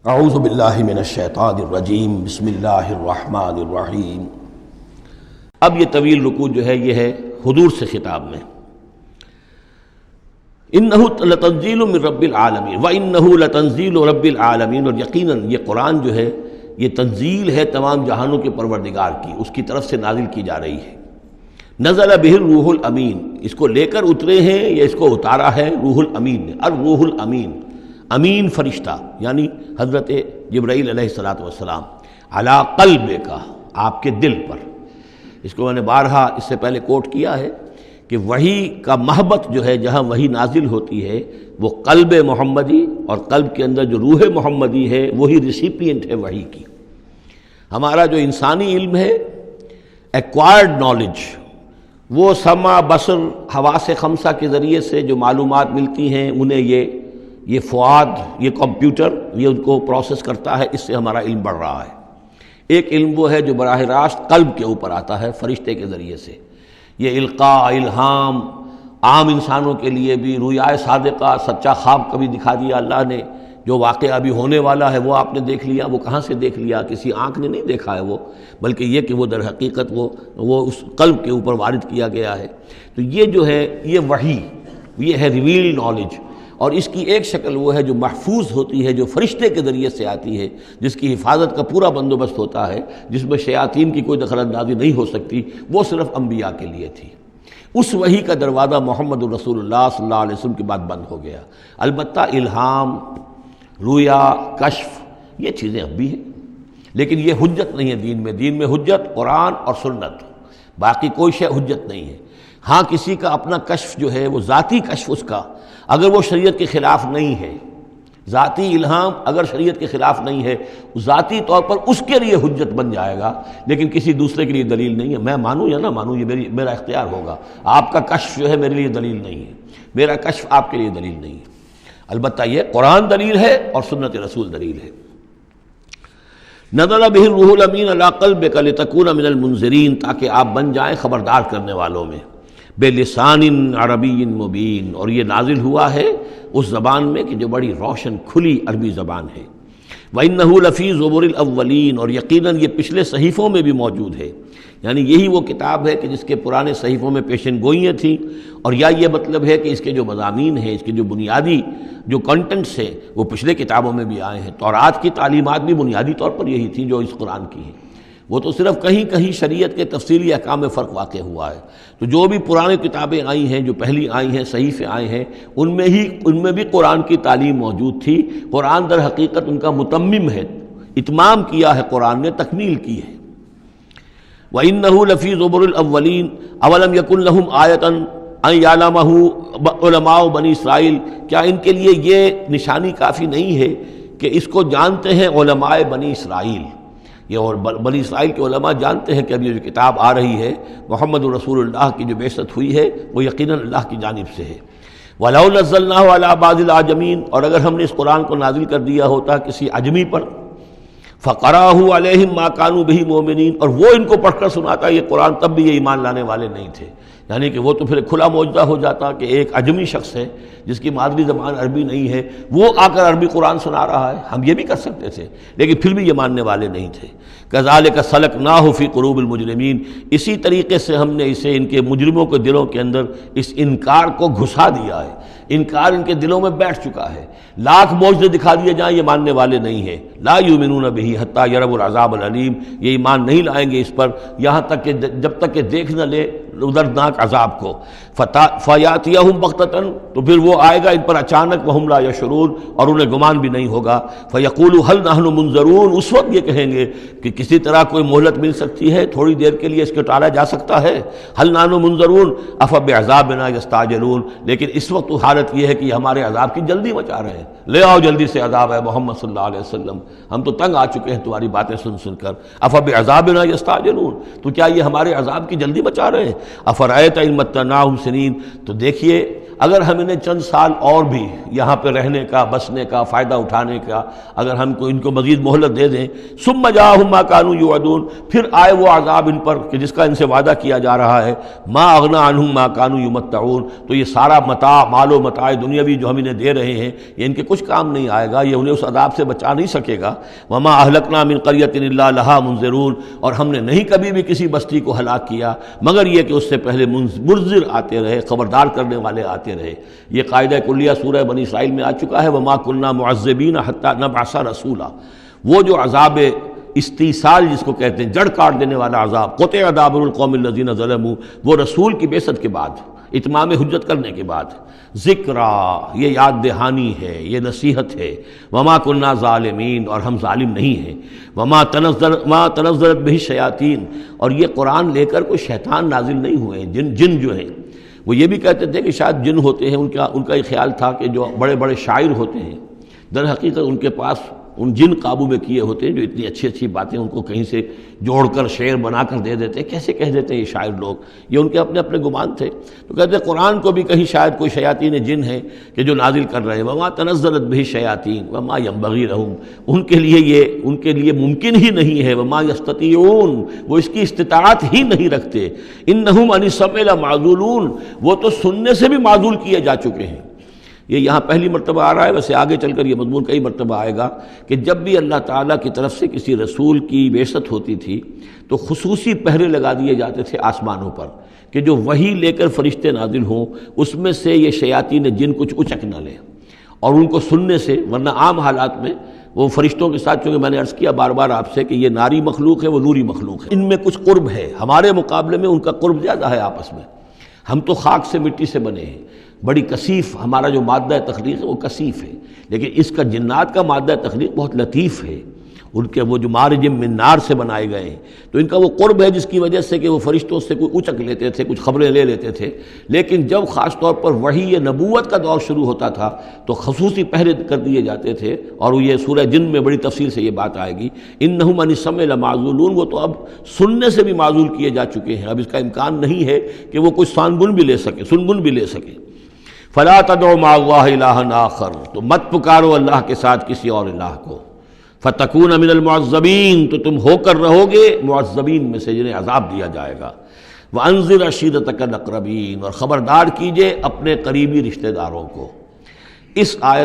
اعوذ باللہ من الشیطان الرجیم بسم اللہ الرحمن الرحیم۔ اب یہ طویل رکوع جو ہے یہ ہے حضور سے خطاب میں۔ انہ لتنزیل من رب العالمین وانہ لتنزیل رب العالمین، اور یقیناً یہ قرآن جو ہے یہ تنزیل ہے تمام جہانوں کے پروردگار کی، اس کی طرف سے نازل کی جا رہی ہے۔ نزل بہ الروح الامین، اس کو لے کر اترے ہیں یا اس کو اتارا ہے روح الامین نے۔ الروح الامین، امین فرشتہ یعنی حضرت جبرائیل علیہ الصلوۃ والسلام، علی قلب کا، آپ کے دل پر۔ اس کو میں نے بارہا اس سے پہلے کوٹ کیا ہے کہ وحی کا محبت جو ہے جہاں وحی نازل ہوتی ہے وہ قلب محمدی، اور قلب کے اندر جو روح محمدی ہے وہی ریسیپینٹ ہے وحی کی۔ ہمارا جو انسانی علم ہے ایکوائرڈ نالج، وہ سمع بصر حواس خمسہ کے ذریعے سے جو معلومات ملتی ہیں انہیں یہ فؤاد، یہ کمپیوٹر یہ ان کو پروسیس کرتا ہے، اس سے ہمارا علم بڑھ رہا ہے۔ ایک علم وہ ہے جو براہ راست قلب کے اوپر آتا ہے فرشتے کے ذریعے سے، یہ القاء، الہام، عام انسانوں کے لیے بھی رویائے صادقہ، سچا خواب کبھی دکھا دیا اللہ نے، جو واقعہ ابھی ہونے والا ہے وہ آپ نے دیکھ لیا۔ وہ کہاں سے دیکھ لیا؟ کسی آنکھ نے نہیں دیکھا ہے وہ، بلکہ یہ کہ وہ در حقیقت وہ اس قلب کے اوپر وارد کیا گیا ہے۔ تو یہ جو ہے یہ وحی، یہ ہے ریویل نالج، اور اس کی ایک شکل وہ ہے جو محفوظ ہوتی ہے، جو فرشتے کے ذریعے سے آتی ہے، جس کی حفاظت کا پورا بندوبست ہوتا ہے، جس میں شیاطین کی کوئی دخل اندازی نہیں ہو سکتی، وہ صرف انبیاء کے لیے تھی۔ اس وحی کا دروازہ محمد الرسول اللہ صلی اللہ علیہ وسلم کے بعد بند ہو گیا۔ البتہ الہام، رویا، کشف یہ چیزیں اب بھی ہیں، لیکن یہ حجت نہیں ہے دین میں۔ دین میں حجت قرآن اور سنت، باقی کوئی شے حجت نہیں ہے۔ ہاں کسی کا اپنا کشف جو ہے وہ ذاتی کشف، اس کا اگر وہ شریعت کے خلاف نہیں ہے، ذاتی الہام اگر شریعت کے خلاف نہیں ہے، ذاتی طور پر اس کے لیے حجت بن جائے گا، لیکن کسی دوسرے کے لیے دلیل نہیں ہے۔ میں مانوں یا نہ مانوں یہ میرا اختیار ہوگا۔ آپ کا کشف جو ہے میرے لیے دلیل نہیں ہے، میرا کشف آپ کے لیے دلیل نہیں ہے۔ البتہ یہ قرآن دلیل ہے اور سنت رسول دلیل ہے۔ نزل بہ الروح الامین علی قلبک لتکون من المنذرین، تاکہ آپ بن جائیں خبردار کرنے والوں میں، بلسان عربی مبین، اور یہ نازل ہوا ہے اس زبان میں کہ جو بڑی روشن کھلی عربی زبان ہے۔ وَإِنَّهُ لَفِي زُبُرِ الْأَوَّلِينَ، اور یقیناً یہ پچھلے صحیفوں میں بھی موجود ہے، یعنی یہی وہ کتاب ہے کہ جس کے پرانے صحیفوں میں پیشن گوئیاں تھیں، اور یا یہ مطلب ہے کہ اس کے جو مضامین ہیں، اس کے جو بنیادی جو کنٹنٹس ہیں وہ پچھلے کتابوں میں بھی آئے ہیں۔ تورات کی تعلیمات بھی بنیادی طور پر یہی تھیں جو اس قرآن کی ہیں، وہ تو صرف کہیں کہیں شریعت کے تفصیلی احکام میں فرق واقع ہوا ہے۔ تو جو بھی پرانی کتابیں آئی ہیں، جو پہلی آئی ہیں، صحیفے آئے ہیں، ان میں بھی قرآن کی تعلیم موجود تھی۔ قرآن در حقیقت ان کا متمم ہے، اتمام کیا ہے قرآن نے، تکمیل کی ہے۔ وَإِنَّهُ لَفِي زُبُرِ الْأَوَّلِينَ أَوَلَمْ يَكُنْ لَهُمْ آيَةً أَنْ يَعْلَمَهُ عُلَمَاءُ بنی اسرائیل، کیا ان کے لیے یہ نشانی کافی نہیں ہے کہ اس کو جانتے ہیں علماء بنی اسرائیل؟ یہ اور بنی اسرائیل کے علماء جانتے ہیں کہ اب یہ جو کتاب آ رہی ہے محمد رسول اللہ کی جو بعثت ہوئی ہے وہ یقیناً اللہ کی جانب سے ہے۔ وَلَوْ نَزَّلْنَاهُ عَلَىٰ بَعْضِ الْأَعْجَمِينَ، اور اگر ہم نے اس قرآن کو نازل کر دیا ہوتا کسی عجمی پر، فَقَرَأَهُ عَلَيْهِمْ مَا كَانُوا بِهِ مُؤْمِنِينَ، اور وہ ان کو پڑھ کر سناتا یہ قرآن، تب بھی یہ ایمان لانے والے نہیں تھے۔ یعنی کہ وہ تو پھر کھلا معجزہ ہو جاتا کہ ایک عجمی شخص ہے جس کی مادری زبان عربی نہیں ہے، وہ آ کر عربی قرآن سنا رہا ہے۔ ہم یہ بھی کر سکتے تھے، لیکن پھر بھی یہ ماننے والے نہیں تھے۔ كَذَلِكَ سَلَكْنَاهُ فِي قُلُوبِ الْمُجْرِمِينَ، اسی طریقے سے ہم نے اسے ان کے مجرموں کے دلوں کے اندر اس انکار کو گھسا دیا ہے۔ انکار ان کے دلوں میں بیٹھ چکا ہے۔ لاکھ معجزے دکھا دیے جائیں یہ ماننے والے نہیں ہیں۔ لا یؤمنون بہ حتی یروا العذاب العلیم، یہ ایمان نہیں لائیں گے اس پر یہاں تک کہ جب تک کہ دیکھ نہ لے دردناک عذاب کو۔ فیاتیہم بغتۃ، تو پھر وہ آئے گا ان پر اچانک، وہم لا یشعرون، اور انہیں گمان بھی نہیں ہوگا۔ فیقولوا هل نحن منظرون، اس وقت یہ کہیں گے کہ کسی طرح کوئی مہلت مل سکتی ہے، تھوڑی دیر کے لیے اس کو ٹالا جا سکتا ہے۔ هل نحن منظرون افبعذابنا یستعجلون، لیکن اس وقت تو حالت یہ ہے کہ یہ ہمارے عذاب کی جلدی مچا رہے ہیں۔ لے آؤ جلدی سے عذاب ہے محمد صلی اللہ علیہ وسلم، ہم تو تنگ آ چکے ہیں تمہاری باتیں سن سن کر۔ افبعذابنا یستعجلون، تو کیا یہ ہمارے عذاب کی جلدی مچا رہے ہیں؟ افرأیت ان متعناہم سنین، تو دیکھیے اگر ہم انہیں چند سال اور بھی یہاں پہ رہنے کا، بسنے کا، فائدہ اٹھانے کا اگر ہم کو ان کو مزید مہلت دے دیں، ثم جاءہم ما کانوا یوعدون، پھر آئے وہ عذاب ان پر کہ جس کا ان سے وعدہ کیا جا رہا ہے، ما اغنی عنہم ما کانوا یمتعون، تو یہ سارا متاع، مال و متاع دنیاوی جو ہم انہیں دے رہے ہیں یہ ان کے کچھ کام نہیں آئے گا، یہ انہیں اس عذاب سے بچا نہیں سکے گا۔ وما اہلکنا من قریۃ الا لہا منذرون، اور ہم نے نہیں کبھی بھی کسی بستی کو ہلاک کیا مگر یہ کہ اس سے پہلے منذر آتے رہے، خبردار کرنے والے آتے رہے۔ یہ قاعدہ کلیہ سورہ بنی اسرائیل میں آ چکا ہے، وما كنا معذبین حتی نبعث رسولا۔ وہ جو عذاب استیصال جس کو کہتے ہیں، جڑ کاٹ دینے والا عذاب، قطع دابر القوم الذین ظلموا، وہ رسول کی بعثت کے بعد، اتمام حجت کرنے کے بعد، ذکرا، یہ یاد دہانی ہے، یہ نصیحت ہے، وما كنا ظالمین، اور ہم ظالم نہیں ہیں، وما تنزلت به الشیاطین، اور یہ قرآن لے کر کوئی شیطان نازل نہیں ہوئے ہیں، جن جو ہیں وہ یہ بھی کہتے تھے کہ شاید جن ہوتے ہیں، ان کا یہ خیال تھا کہ جو بڑے بڑے شاعر ہوتے ہیں در حقیقت ان کے پاس ان جن قابو میں کیے ہوتے ہیں جو اتنی اچھی اچھی باتیں ان کو کہیں سے جوڑ کر شعر بنا کر دے دیتے ہیں۔ کیسے کہہ دیتے ہیں یہ شاعر لوگ، یہ ان کے اپنے اپنے گمان تھے۔ تو کہتے ہیں قرآن کو بھی کہیں شاید کوئی شیاطین جن ہیں کہ جو نازل کر رہے ہیں، وما تنزلت به الشیاطین وما ينبغي لهم، ان کے لیے ممکن ہی نہیں ہے، وما يستطيعون، وہ اس کی استطاعت ہی نہیں رکھتے، انہم عن السمع لمعزولون، وہ تو سننے سے بھی معزول کیے جا چکے ہیں۔ یہ یہاں پہلی مرتبہ آ رہا ہے، ویسے آگے چل کر یہ مضمون کئی مرتبہ آئے گا کہ جب بھی اللہ تعالیٰ کی طرف سے کسی رسول کی بعثت ہوتی تھی تو خصوصی پہرے لگا دیے جاتے تھے آسمانوں پر کہ جو وحی لے کر فرشتے نازل ہوں اس میں سے یہ شیاطین جن کچھ اچک نہ لیں اور ان کو سننے سے، ورنہ عام حالات میں وہ فرشتوں کے ساتھ، چونکہ میں نے عرض کیا بار بار آپ سے کہ یہ ناری مخلوق ہے، وہ نوری مخلوق ہے، ان میں کچھ قرب ہے، ہمارے مقابلے میں ان کا قرب زیادہ ہے آپس میں۔ ہم تو خاک سے مٹی سے بنے ہیں، بڑی کثیف ہمارا جو مادہ تخلیق ہے وہ کثیف ہے، لیکن اس کا جنات کا مادہ تخلیق بہت لطیف ہے، ان کے وہ جو مارج من نار سے بنائے گئے ہیں، تو ان کا وہ قرب ہے جس کی وجہ سے کہ وہ فرشتوں سے کوئی اچک لیتے تھے، کچھ خبریں لے لیتے تھے۔ لیکن جب خاص طور پر وحی نبوت کا دور شروع ہوتا تھا تو خصوصی پہرے کر دیے جاتے تھے، اور یہ سورہ جن میں بڑی تفصیل سے یہ بات آئے گی، انہم عن السمع لمعزولون، وہ تو اب سننے سے بھی معزول کیے جا چکے ہیں، اب اس کا امکان نہیں ہے کہ وہ کوئی سنگن بھی لے سکے۔ فلا تدعوا مع اللہ الہا آخر، تو مت پکارو اللہ کے ساتھ کسی اور الہ کو، فتکون من المعذبین، تو تم ہو کر رہو گے معذبین میں سے جنہیں عذاب دیا جائے گا۔ وانذر عشیرتک الاقربین، اور خبردار کیجئے اپنے قریبی رشتہ داروں کو۔ اس آیت